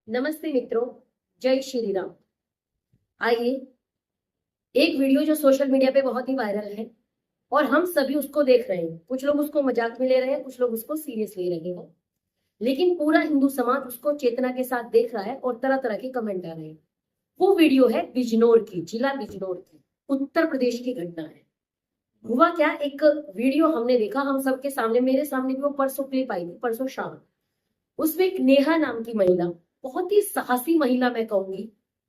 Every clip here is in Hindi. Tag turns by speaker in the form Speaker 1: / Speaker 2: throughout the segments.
Speaker 1: नमस्ते मित्रों, जय श्री राम। आइए, एक वीडियो जो सोशल मीडिया पे बहुत ही वायरल है और हम सभी उसको देख रहे हैं। कुछ लोग उसको मजाक में ले रहे हैं, कुछ लोग उसको सीरियस ले रहे हैं, लेकिन पूरा हिंदू समाज उसको चेतना के साथ देख रहा है और तरह तरह के कमेंट आ रहे हैं। वो वीडियो है बिजनौर की, जिला बिजनौर की, उत्तर प्रदेश की घटना है। हुआ क्या, एक वीडियो हमने देखा, हम सबके सामने, मेरे सामने भी वो परसों क्लिप आई थी, परसों शाम। उसमें एक नेहा नाम की महिला, बहुत ही साहसी महिला मैं कहूंगी,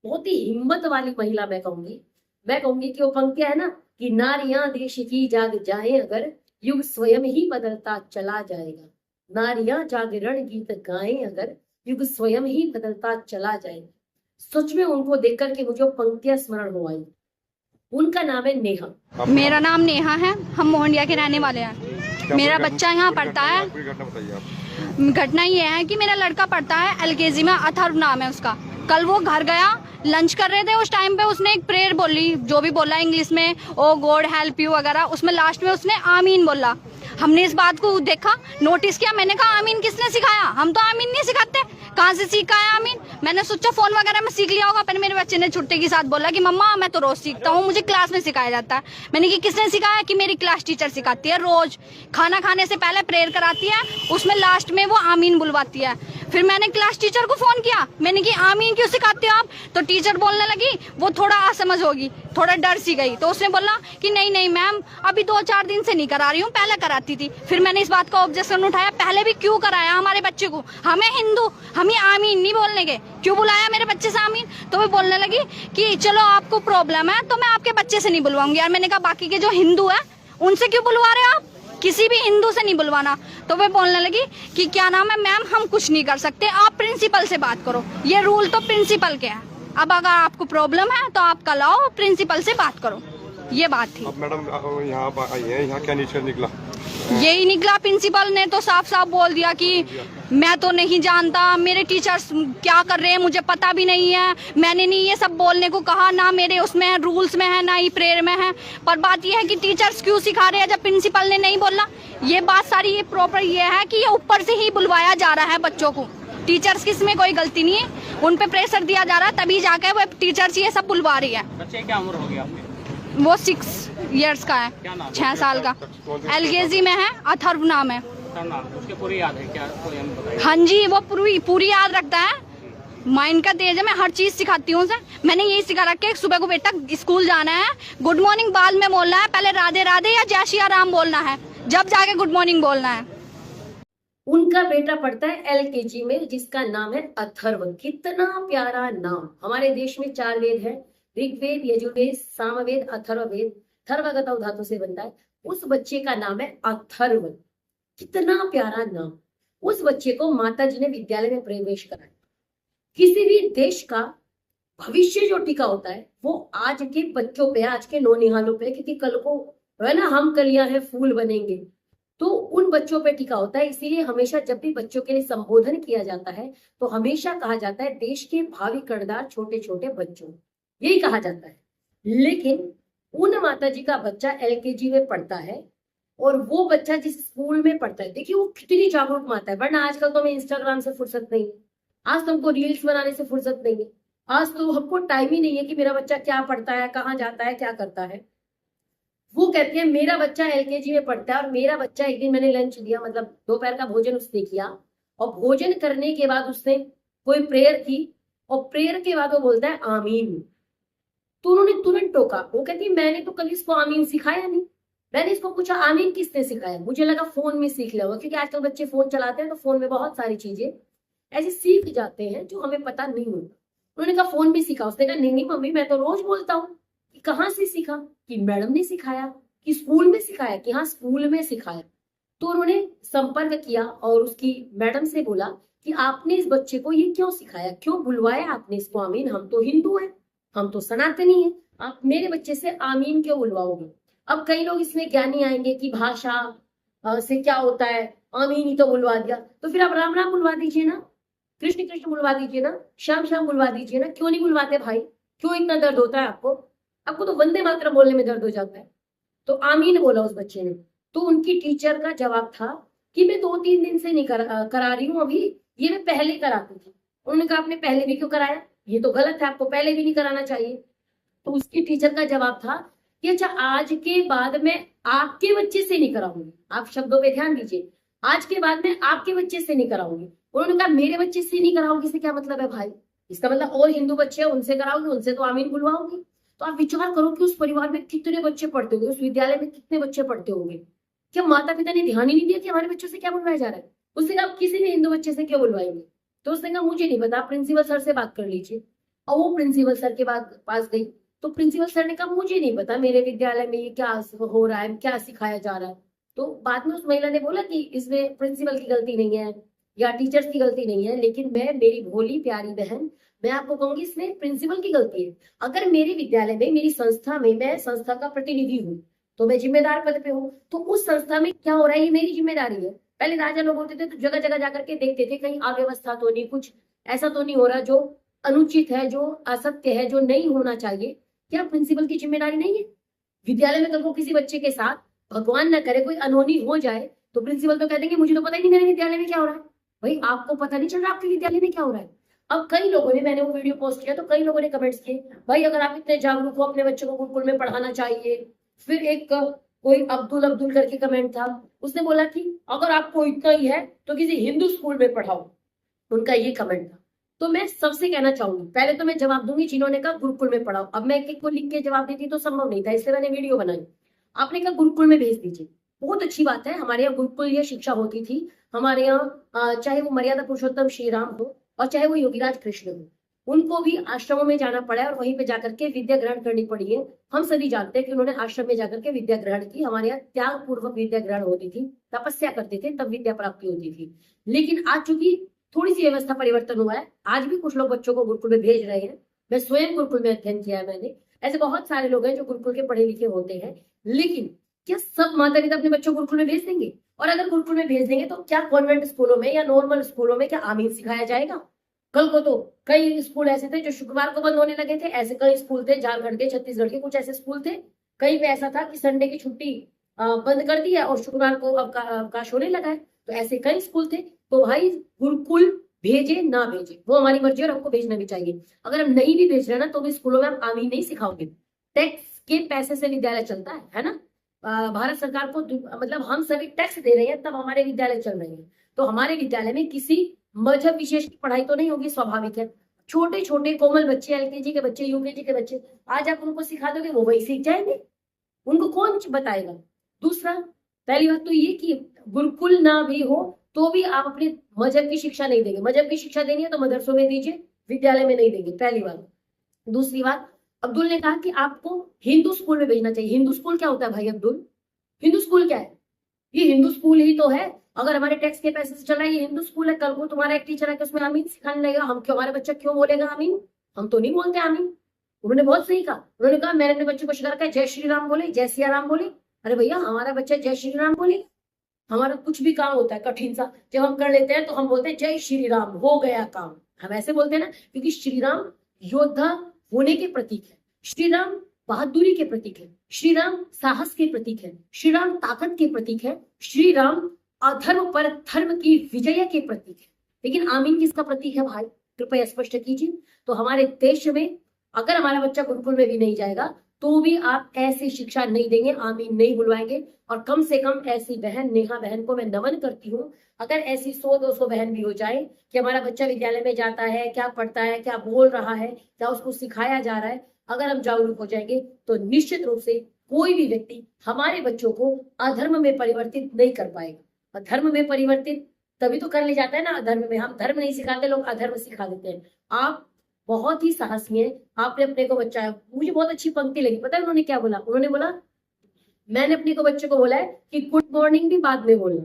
Speaker 1: बहुत ही हिम्मत वाली महिला मैं कहूंगी कि वो पंक्तियां है ना कि नारियां देश की जाग जाए अगर, युग स्वयं ही बदलता चला जाएगा। नारियां जागरण गीत गाएं अगर, युग स्वयं ही बदलता चला जाएगा। सच में उनको देख करके मुझे वो पंक्तियां स्मरण हो आई। उनका नाम है नेहा।
Speaker 2: मेरा नाम नेहा है, हम मोहनिया के रहने वाले हैं। मेरा बच्चा यहाँ पढ़ता है। घटना ये है कि मेरा लड़का पढ़ता है एलकेजी में, अथर्व नाम है उसका। कल वो घर गया, लंच कर रहे थे, उस टाइम पे उसने एक प्रेयर बोली, जो भी बोला इंग्लिश में, ओ गॉड हेल्प यू वगैरह। उसमें लास्ट में उसने आमीन बोला। हमने इस बात को देखा, नोटिस किया। मैंने कहा आमीन किसने सिखाया? हम तो आमीन नहीं सिखाते, कहाँ से सीखा है आमीन? मैंने सोचा फोन वगैरह में सीख लिया होगा। पर मेरे बच्चे ने छुट्टे के साथ बोला कि मम्मा मैं तो रोज सीखता हूँ, मुझे क्लास में सिखाया जाता है। मैंने कि किसने सिखाया? कि मेरी क्लास टीचर सिखाती है, रोज खाना खाने से पहले प्रेयर कराती है, उसमें लास्ट में वो आमीन बुलवाती है। फिर मैंने क्लास टीचर को फोन किया, मैंने कि आमीन क्यों सिखाते हो आप? तो टीचर बोलने लगी, वो थोड़ा असमझ होगी, थोड़ा डर सी गई, तो उसने बोला कि नहीं नहीं मैम, अभी 2-4 दिन से नहीं करा रही हूँ, पहले कराती थी। फिर मैंने इस बात का ऑब्जेक्शन उठाया, पहले भी क्यों कराया हमारे बच्चे को? हमें हिंदू, हमें आमीन नहीं बोलने के, क्यों बुलाया मेरे बच्चे से आमीन? तो वो बोलने लगी कि चलो आपको प्रॉब्लम है तो मैं आपके बच्चे से नहीं बुलवाऊंगी। यार मैंने कहा बाकी के जो हिंदू है उनसे क्यों बुलवा रहे हो आप? किसी भी हिंदू से नहीं बुलवाना। तो वे बोलने लगी कि क्या नाम है मैम, हम कुछ नहीं कर सकते, आप प्रिंसिपल से बात करो, ये रूल तो प्रिंसिपल के है। अब अगर आपको प्रॉब्लम है तो आप कल आओ, प्रिंसिपल से बात करो। ये बात थी।
Speaker 3: अब मैडम यहाँ आई है, यहाँ क्या नीचे निकला?
Speaker 2: यही निकला, प्रिंसिपल ने तो साफ साफ बोल दिया कि मैं तो नहीं जानता, मेरे टीचर्स क्या कर रहे हैं मुझे पता भी नहीं है, मैंने नहीं ये सब बोलने को कहा, ना मेरे उसमें है, रूल्स में है, ना ही प्रेयर में है। पर बात ये है कि टीचर्स क्यों सिखा रहे हैं जब प्रिंसिपल ने नहीं बोला? ये बात सारी ये प्रॉपर ये है कि ये ऊपर से ही बुलवाया जा रहा है बच्चों को। टीचर्स की इसमें कोई गलती नहीं है, उन पे प्रेशर दिया जा रहा है, तभी जाके वो टीचर्स ये सब बुलवा रही है।
Speaker 4: बच्चे क्या उम्र होगी आपकी?
Speaker 2: वो 6 इयर्स का है, 6 साल का, एलकेजी में है, अथर्व नाम है।
Speaker 4: उसके पूरी याद है क्या? कोई हमें बताइए।
Speaker 2: हाँ जी, वो पूरी याद रखता है, माइंड का तेज है। मैं हर चीज सिखाती हूँ उसे। मैंने यही सिखा रखा है, सुबह को बेटा स्कूल जाना है, गुड मॉर्निंग बाद में बोलना है, पहले राधे राधे या जय श्री राम बोलना है, जब जाके गुड मॉर्निंग बोलना है।
Speaker 1: उनका बेटा पढ़ता है एलकेजी में, जिसका नाम है अथर्व। कितना प्यारा नाम। हमारे देश में 4 वेद है, ऋग्वेद, यजुर्वेद, सामवेद, अथर्ववेद। थर्वगत धातु से बनता है। उस बच्चे का नाम है अथर्व। कितना प्यारा नाम। उस बच्चे को माता जी ने विद्यालय में प्रवेश कराया। किसी भी देश का भविष्य जो टिका होता है वो आज के बच्चों पे, आज के नौनिहालों पे, क्योंकि कल को है ना, हम कलियां हैं फूल बनेंगे, तो उन बच्चों पे टिका होता है। इसीलिए हमेशा जब भी बच्चों के लिए संबोधन किया जाता है तो हमेशा कहा जाता है देश के भावी कर्णधार छोटे छोटे बच्चों, यही कहा जाता है। लेकिन उन माता जी का बच्चा एलकेजी में पढ़ता है और वो बच्चा जिस स्कूल में पढ़ता है, देखिए वो कितनी जागरूक माता है। वरना आजकल तो हमें इंस्टाग्राम से फुर्सत नहीं है, आज तो हमको रील्स बनाने से फुर्सत नहीं है, आज तो हमको टाइम ही नहीं है कि मेरा बच्चा क्या पढ़ता है, कहाँ जाता है, क्या करता है। वो कहती है मेरा बच्चा एलकेजी में पढ़ता है। और मेरा बच्चा, एक दिन मैंने लंच दिया, मतलब दोपहर का भोजन उसने किया, और भोजन करने के बाद उसने कोई प्रेयर की, और प्रेयर के बाद वो बोलता है आमीन। तो उन्होंने तुरंत टोका। वो कहती है मैंने तो कभी इसको आमीन सिखाया नहीं। मैंने इसको पूछा आमीन किसने सिखाया? मुझे लगा फोन में सीख लिया होगा, क्योंकि आजकल बच्चे फोन चलाते हैं तो फोन में बहुत सारी चीजें ऐसे सीख जाते हैं जो हमें पता नहीं होता। उन्होंने कहा फोन में सीखा। उसने कहा नहीं नहीं मम्मी, मैं तो रोज बोलता हूँ। कि कहाँ से सीखा? कि मैडम ने सिखाया। कि स्कूल में सिखाया? कि हाँ स्कूल में सिखाया। तो उन्होंने संपर्क किया और उसकी मैडम से बोला कि आपने इस बच्चे को ये क्यों सिखाया, क्यों बुलवाया आपने इसको आमीन? हम तो हिंदू हैं, हम तो सनातनी हैं, आप मेरे बच्चे से आमीन क्यों बुलवाओगे? अब कई लोग इसमें ज्ञानी आएंगे कि भाषा से क्या होता है, आमीन ही तो बुलवा दिया, तो फिर आप राम राम बुलवा दीजिए ना, कृष्ण कृष्ण बुलवा दीजिए ना, श्याम श्याम बुलवा दीजिए ना। क्यों नहीं बुलवाते भाई? क्यों इतना दर्द होता है आपको? आपको तो वंदे मातरम बोलने में दर्द हो जाता है। तो आमीन बोला उस बच्चे ने। तो उनकी टीचर का जवाब था कि मैं 2-3 दिन से नहीं करा रही हूँ, अभी ये मैं पहले कराती थी। उन्होंने कहा आपने पहले भी क्यों कराया, ये तो गलत है, आपको पहले भी नहीं कराना चाहिए। तो उसकी टीचर का जवाब था कि अच्छा आज के बाद मैं आपके बच्चे से नहीं कराऊंगी, आप शब्दों पे ध्यान दीजिए, आज के बाद मैं आपके बच्चे से नहीं कराऊंगी। उन्होंने कहा मेरे बच्चे से नहीं कराओगी से क्या मतलब है भाई, इसका मतलब और हिंदू बच्चे हैं उनसे कराओगे, उनसे तो आमीन बुलवाओगी। तो आप विचार करो कि उस परिवार में कितने बच्चे पढ़ते होंगे, उस विद्यालय में कितने बच्चे पढ़ते होंगे। क्या माता पिता ने ध्यान ही नहीं दिया कि हमारे बच्चों से क्या बुलवाया जा रहा है। उसने कहा किसी भी हिंदू बच्चे से क्यों बुलवाएंगे। तो उसने कहा मुझे नहीं पता, प्रिंसिपल सर से बात कर लीजिए। और वो प्रिंसिपल सर के पास गई तो प्रिंसिपल सर ने कहा मुझे नहीं पता मेरे विद्यालय में ये क्या हो रहा है, क्या सिखाया जा रहा है। तो बाद में उस महिला ने बोला कि इसमें प्रिंसिपल की गलती नहीं है या टीचर्स की गलती नहीं है, लेकिन मेरी भोली प्यारी बहन, मैं आपको कहूंगी इसमें प्रिंसिपल की गलती है। अगर मेरे विद्यालय में, मेरी संस्था में, मैं संस्था का प्रतिनिधि हूँ तो मैं जिम्मेदार पद पे हूँ, तो उस संस्था में क्या हो रहा है ये मेरी जिम्मेदारी है। पहले राजा लोग होते थे तो जगह जगह जाकर के देखते थे कहीं अव्यवस्था तो नहीं, कुछ ऐसा तो नहीं हो रहा जो अनुचित है, जो असत्य है, जो नहीं होना चाहिए। क्या प्रिंसिपल की जिम्मेदारी नहीं है। विद्यालय में कल को किसी बच्चे के साथ भगवान न करे कोई अनहोनी हो जाए तो प्रिंसिपल तो कह देंगे मुझे तो पता ही नहीं मेरे विद्यालय में क्या हो रहा है। भाई आपको पता नहीं चल रहा आपके विद्यालय में क्या हो रहा है। अब कई लोगों ने, मैंने वो वीडियो पोस्ट किया तो कई लोगों ने कमेंट्स किए भाई अगर आप इतने जागरूक हो अपने बच्चों को गुरुकुल में पढ़ाना चाहिए। फिर एक कोई अब्दुल करके कमेंट था, उसने बोला कि अगर आपको इतना ही है तो किसी हिंदू स्कूल में पढ़ाओ, उनका ये कमेंट था। तो मैं सबसे कहना चाहूंगी, पहले तो मैं जवाब दूंगी जिन्होंने कहा गुरुकुल में पढ़ाओ। अब मैं एक को लिख के जवाब देती तो संभव नहीं था, इसलिए मैंने वीडियो बनाई। आपने कहा गुरुकुल में भेज दीजिए, बहुत अच्छी बात है। हमारे यहाँ गुरुकुल ये शिक्षा होती थी। हमारे यहाँ चाहे वो मर्यादा पुरुषोत्तम श्री राम हो और चाहे वो योगीराज कृष्ण हो, उनको भी आश्रमों में जाना पड़ा है और वहीं पे जाकर के विद्या ग्रहण करनी पड़ी है। हम सभी जानते हैं कि उन्होंने आश्रम में जाकर के विद्या ग्रहण की। हमारे यहाँ त्याग पूर्वक विद्या ग्रहण होती थी, तपस्या करते थे तब विद्या प्राप्ति होती थी। लेकिन आज चूंकि थोड़ी सी व्यवस्था परिवर्तन हुआ है, आज भी कुछ लोग बच्चों को गुरुकुल में भेज रहे हैं। मैं स्वयं गुरुकुल में अध्ययन किया है मैंने। ऐसे बहुत सारे लोग हैं जो गुरुकुल के पढ़े लिखे होते हैं। लेकिन क्या सब माता पिता अपने बच्चों को गुरुकुल में भेज देंगे? और अगर गुरुकुल में भेज देंगे तो क्या कॉन्वेंट स्कूलों में या नॉर्मल स्कूलों में क्या आमीन सिखाया जाएगा? कल को तो कई स्कूल ऐसे थे जो शुक्रवार को बंद होने लगे थे। ऐसे कई स्कूल थे झारखंड के, छत्तीसगढ़ के कुछ ऐसे स्कूल थे। कहीं पे ऐसा था कि संडे की छुट्टी बंद कर दिया और शुक्रवार को अवकाश होने लगा है। तो ऐसे कई स्कूल थे। तो भाई गुरुकुल भेजे ना भेजे वो हमारी मर्जी और हमको भेजना भी चाहिए। अगर हम नहीं भी भेज रहे ना तो भी स्कूलों में हम आमीन नहीं सिखाओगे। टैक्स के पैसे से विद्यालय चलता है ना। भारत सरकार को मतलब हम सभी टैक्स दे रहे हैं तब हमारे विद्यालय चल रहे हैं। तो हमारे विद्यालय में किसी मजहब विशेष की पढ़ाई तो नहीं होगी, स्वाभाविक है। छोटे छोटे कोमल बच्चे, एलकेजी के बच्चे, यूकेजी के बच्चे, आज आप उनको सिखा दोगे वो वही सीख जाएंगे, उनको कौन बताएगा। दूसरा, पहली बात तो ये कि गुरुकुल ना भी हो तो भी आप अपने मजहब की शिक्षा नहीं देंगे। मजहब की शिक्षा देनी है तो मदरसों में दीजिए, विद्यालय में नहीं देंगे, पहली बात। दूसरी बात, अब्दुल ने कहा कि आपको हिंदू स्कूल में भेजना चाहिए। हिंदू स्कूल क्या होता है भाई अब्दुल? हिंदू स्कूल क्या है? ये हिंदू स्कूल ही तो है। अगर हमारे टैक्स के पैसे से चल रहा है ये हिंदू स्कूल है। कल को तुम्हारा एक टीचर है कि उसमें आमीन सिखाने लगेगा, हम क्यों, हमारा बच्चा क्यों बोलेगा आमीन? हम तो नहीं बोलते आमीन। उन्होंने बहुत सही कहा। उन्होंने कहा मैंने अपने बच्चे को सिखा रखा है जय श्री राम बोले, जय सिया राम बोले। अरे भैया हमारा बच्चा जय श्री राम बोले। हमारा कुछ भी काम होता है कठिन सा, जब हम कर लेते हैं तो हम बोलते हैं जय श्री राम, हो गया काम। हम ऐसे बोलते हैं ना, क्योंकि श्री राम योद्धा होने के प्रतीक है, श्री राम बहादुरी के प्रतीक है, श्री राम साहस के प्रतीक है, श्री राम ताकत के प्रतीक है, श्री राम अधर्म पर धर्म की विजय के प्रतीक है। लेकिन आमीन किसका प्रतीक है भाई? कृपया स्पष्ट कीजिए। तो हमारे देश में अगर हमारा बच्चा गुरुकुल में भी नहीं जाएगा तो भी आप ऐसी शिक्षा नहीं देंगे, आमीन नहीं बुलवाएंगे। और कम से कम ऐसी बहन, नेहा बहन को मैं नमन करती हूँ। अगर ऐसी 100-200 बहन भी हो जाए कि हमारा बच्चा विद्यालय में जाता है, क्या पढ़ता है, क्या बोल रहा है, क्या उसको सिखाया जा रहा है, अगर हम जागरूक हो जाएंगे तो निश्चित रूप से कोई भी व्यक्ति हमारे बच्चों को अधर्म में परिवर्तित नहीं कर पाएगा। धर्म में परिवर्तित तभी तो कर ले जाता है ना अधर्म में। हम धर्म नहीं सिखाते, लोग अधर्म सिखा देते हैं। आप बहुत ही साहसी हैं, आपने अपने को बचाया। मुझे बहुत अच्छी पंक्ति लगी, पता है उन्होंने क्या बोला? उन्होंने बोला मैंने अपने को बच्चे को बोला है कि गुड मॉर्निंग भी बाद में बोलना,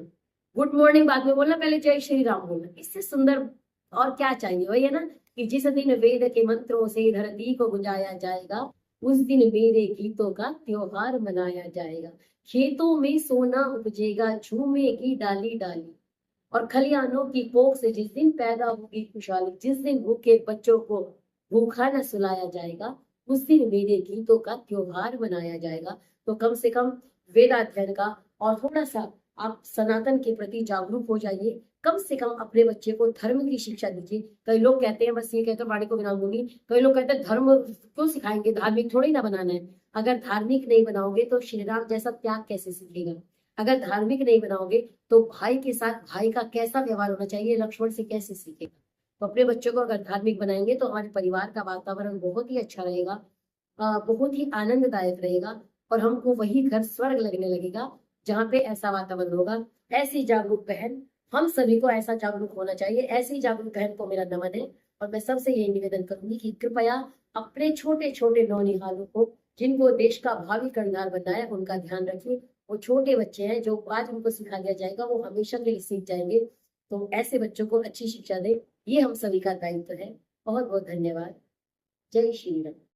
Speaker 1: गुड मॉर्निंग बाद में बोलना, पहले जय श्री राम बोलना। इससे सुंदर और क्या चाहिए? वही है ना कि जिस दिन वेद के मंत्रों से धरती को गुंजाया जाएगा उस दिन मेरे गीतों का त्योहार मनाया जाएगा। खेतों में सोना उपजेगा, झूमेगी डाली डाली, और खलियानों की कोख से जिस दिन पैदा होगी खुशहाली, जिस दिन भूखे बच्चों को भूखा न सुलाया जाएगा उस दिन मेरे गीतों का त्योहार मनाया जाएगा। तो कम से कम वेदाध्ययन का और थोड़ा सा आप सनातन के प्रति जागरूक हो जाइए। कम से कम अपने बच्चे को धर्म की शिक्षा दीजिए। कई लोग कहते हैं, बस ये कहकर वाणी को विराम दूंगी, कई लोग कहते हैं धर्म क्यों सिखाएंगे, धार्मिक थोड़ी ना बनाना है। अगर धार्मिक नहीं बनाओगे तो श्री राम जैसा त्याग कैसे सीखेगा। अगर धार्मिक नहीं बनाओगे तो भाई के साथ भाई का कैसा व्यवहार होना चाहिए, लक्ष्मण से कैसे सीखेगा। तो अपने बच्चों को अगर धार्मिक बनाएंगे तो हमारे परिवार का वातावरण बहुत ही अच्छा रहेगा, बहुत ही आनंददायक रहेगा, और हमको वही घर स्वर्ग लगने लगेगा जहाँ पे ऐसा वातावरण होगा। ऐसी जागरूक बहन, हम सभी को ऐसा जागरूक होना चाहिए। ऐसी जागरूक बहन को मेरा नमन है, और मैं सबसे यही निवेदन करूंगी कि कृपया अपने छोटे छोटे नौनिहालों को, जिनको देश का भावी कर्णधार बनना है, उनका ध्यान रखिए। वो छोटे बच्चे हैं, जो आज उनको सिखा दिया जाएगा वो हमेशा के लिए सीख जाएंगे। तो ऐसे बच्चों को अच्छी शिक्षा दें, ये हम सभी का दायित्व है। बहुत बहुत धन्यवाद। जय श्री राम।